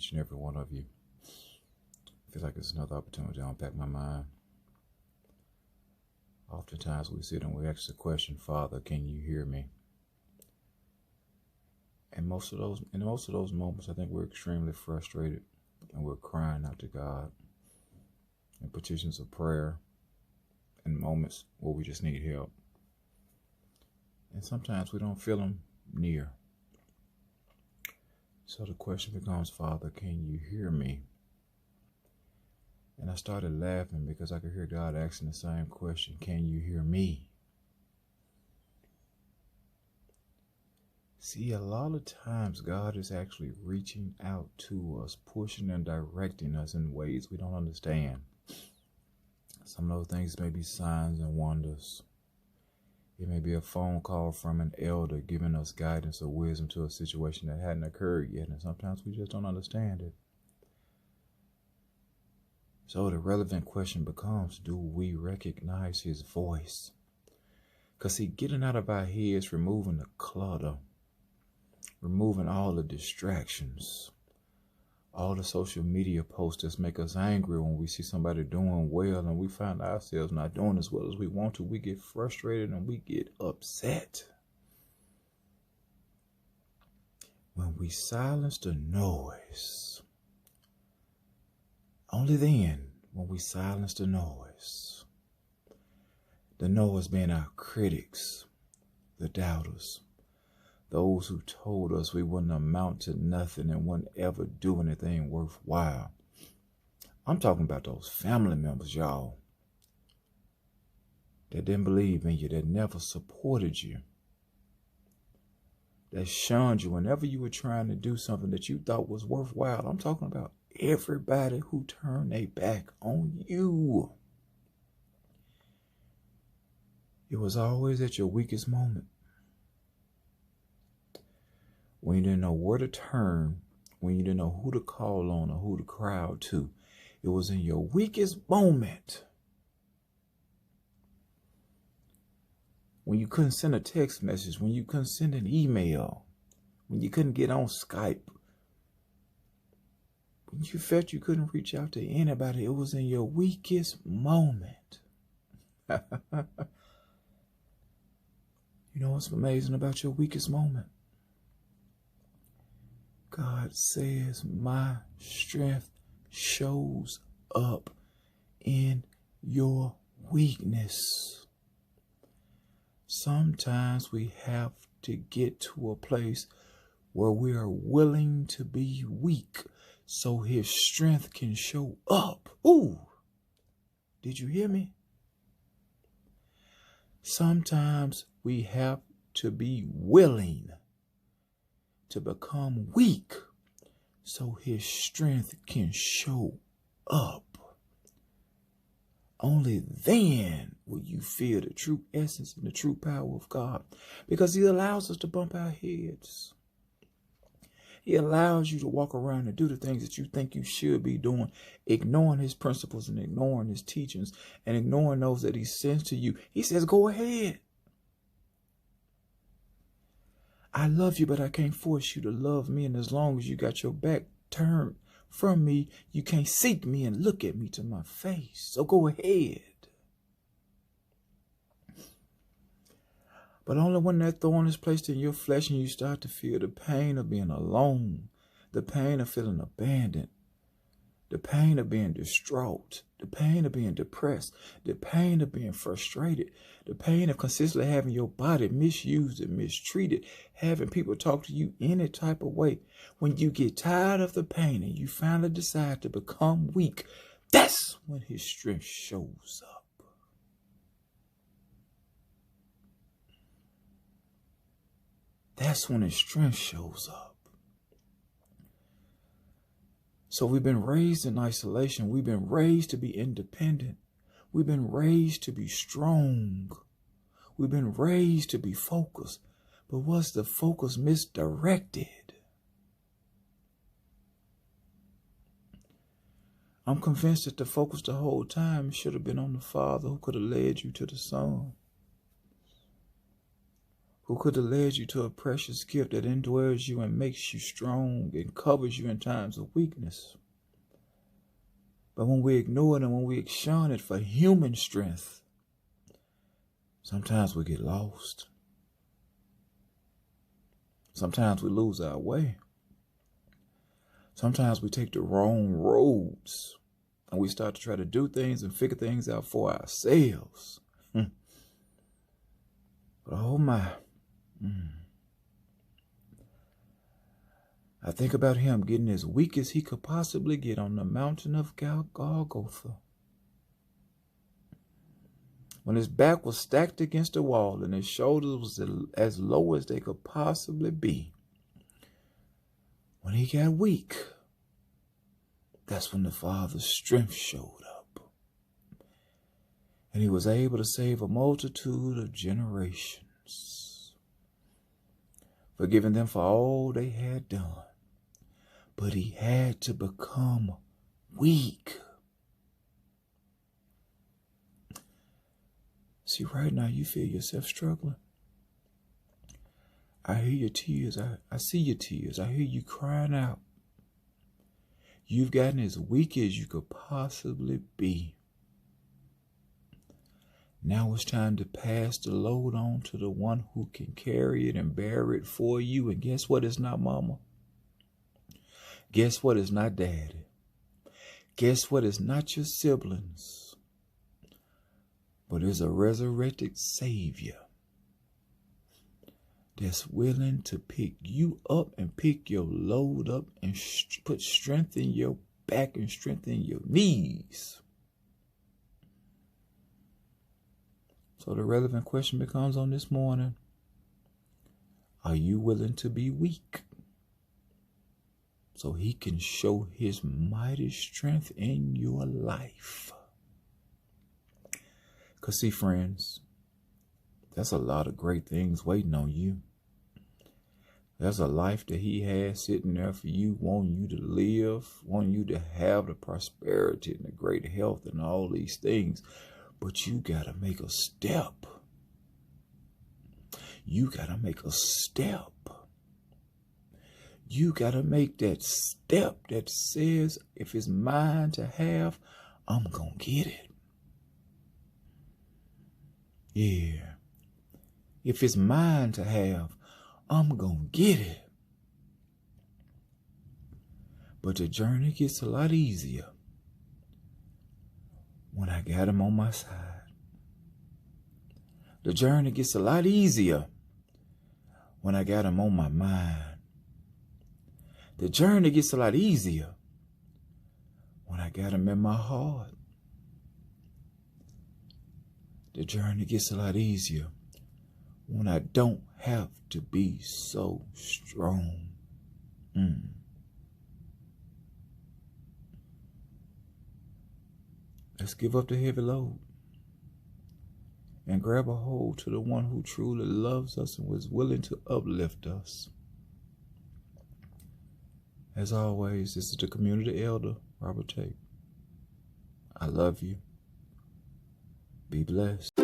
each and every one of you. I feel like it's another opportunity to unpack my mind. Oftentimes we sit and we ask the question, Father, can you hear me? And in most of those moments, I think we're extremely frustrated and we're crying out to God in petitions of prayer and moments where we just need help. And sometimes we don't feel him near. So the question becomes, Father, can you hear me? And I started laughing because I could hear God asking the same question, can you hear me? See, a lot of times God is actually reaching out to us, pushing and directing us in ways we don't understand. Some of those things may be signs and wonders. It may be a phone call from an elder giving us guidance or wisdom to a situation that hadn't occurred yet, and sometimes we just don't understand it. So the relevant question becomes, do we recognize his voice? Because see, getting out of our heads, removing the clutter, removing all the distractions, all the social media posts that make us angry when we see somebody doing well and we find ourselves not doing as well as we want to, we get frustrated and we get upset. When we silence the noise, only then, when we silence the noise being our critics, the doubters, those who told us we wouldn't amount to nothing and wouldn't ever do anything worthwhile. I'm talking about those family members, y'all, that didn't believe in you, that never supported you, that shunned you whenever you were trying to do something that you thought was worthwhile. I'm talking about everybody who turned their back on you. It was always at your weakest moment, when you didn't know where to turn, when you didn't know who to call on or who to cry out to. It was in your weakest moment, when you couldn't send a text message, when you couldn't send an email, when you couldn't get on Skype, when you felt you couldn't reach out to anybody. It was in your weakest moment. You know what's amazing about your weakest moment? God says, my strength shows up in your weakness. Sometimes we have to get to a place where we are willing to be weak so his strength can show up. Ooh, did you hear me? Sometimes we have to be willing to become weak so his strength can show up. Only then will you feel the true essence and the true power of God, because he allows us to bump our heads. He allows you to walk around and do the things that you think you should be doing, ignoring his principles and ignoring his teachings and ignoring those that he sends to you. He says, go ahead. I love you, but I can't force you to love me. And as long as you got your back turned from me, you can't seek me and look at me to my face. So go ahead. But only when that thorn is placed in your flesh and you start to feel the pain of being alone, the pain of feeling abandoned, the pain of being distraught, the pain of being depressed, the pain of being frustrated, the pain of consistently having your body misused and mistreated, having people talk to you any type of way. When you get tired of the pain and you finally decide to become weak, that's when his strength shows up. That's when his strength shows up. So we've been raised in isolation. We've been raised to be independent. We've been raised to be strong. We've been raised to be focused. But was the focus misdirected? I'm convinced that the focus the whole time should have been on the Father who could have led you to the Son, who could have led you to a precious gift that indwells you and makes you strong and covers you in times of weakness. But when we ignore it and when we shun it for human strength, sometimes we get lost. Sometimes we lose our way. Sometimes we take the wrong roads and we start to try to do things and figure things out for ourselves. But oh my. I think about him getting as weak as he could possibly get on the mountain of Golgotha. When his back was stacked against the wall and his shoulders was as low as they could possibly be. When he got weak, that's when the Father's strength showed up. And he was able to save a multitude of generations, forgiving them for all they had done. But he had to become weak. See, right now you feel yourself struggling. I hear your tears. I see your tears. I hear you crying out. You've gotten as weak as you could possibly be. Now it's time to pass the load on to the one who can carry it and bear it for you. And guess what? It's not mama. Guess what? It's not daddy. Guess what? It's not your siblings. But it's a resurrected Savior that's willing to pick you up and pick your load up and put strength in your back and strength in your knees. So the relevant question becomes on this morning, are you willing to be weak so he can show his mighty strength in your life? Because see, friends, that's a lot of great things waiting on you. There's a life that he has sitting there for you, wanting you to live, wanting you to have the prosperity and the great health and all these things. But you got to make a step. You got to make a step. You got to make that step that says, if it's mine to have, I'm going to get it. Yeah. If it's mine to have, I'm going to get it. But the journey gets a lot easier when I got him on my side. The journey gets a lot easier when I got him on my mind. The journey gets a lot easier when I got him in my heart. The journey gets a lot easier when I don't have to be so strong. Let's give up the heavy load and grab a hold to the one who truly loves us and was willing to uplift us. As always, this is the community elder, Robert Tate. I love you. Be blessed.